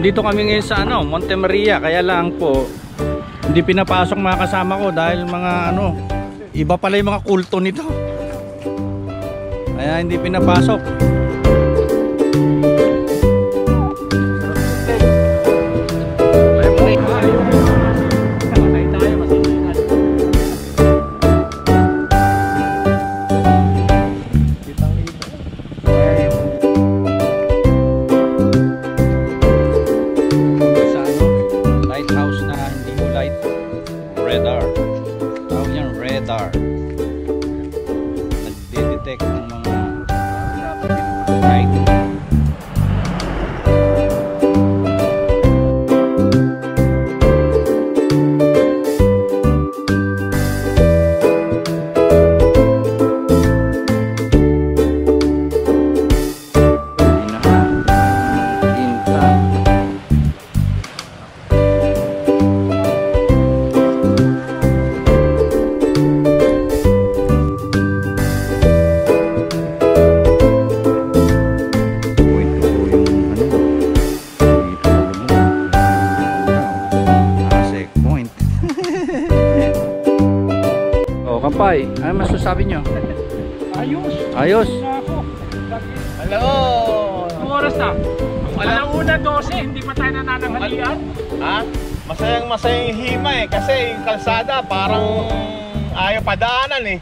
Andito kami ngayon sa Monte Maria, kaya lang po hindi pinapasok mga kasama ko dahil mga iba pala yung mga kulto nito. Kaya hindi pinapasok. Radar. Tawag niyang radar. Nagde-detect ng mga right. Kapay, ano masasabi nyo? Ayos. Ayos. Hello. Ang oras na. Alauna 12, hindi pa tayo nanananghalian. Ha? Masayang hima kasi yung kalsada parang ayaw padaanan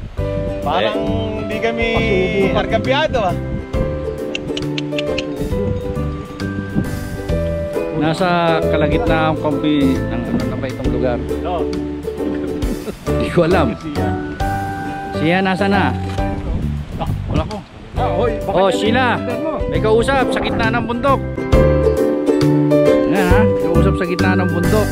Parang hindi kami argabyado Nasa kalagitnaan kampi ng na ba itong lugar? No. Hindi ko alam. Siya nasa na? Wala ko. Oh, Sheila. May kausap sa gitna ng bundok. Ayan ha, may kausap sa gitna ng bundok.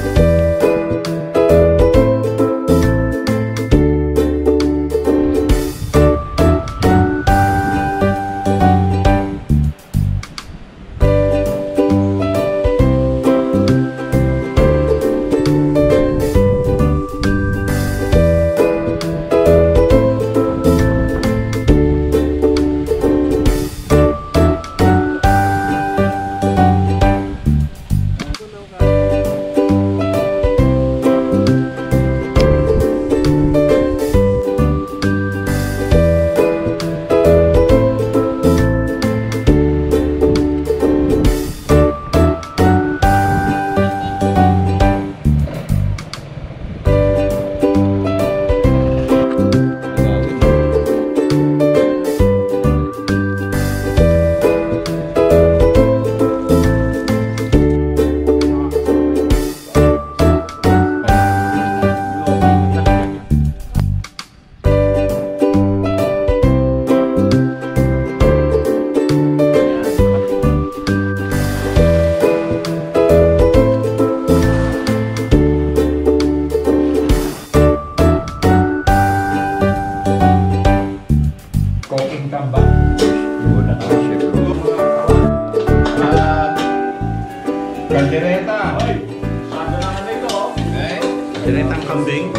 Kaldereta. Sado naman ito. Diretang kambing.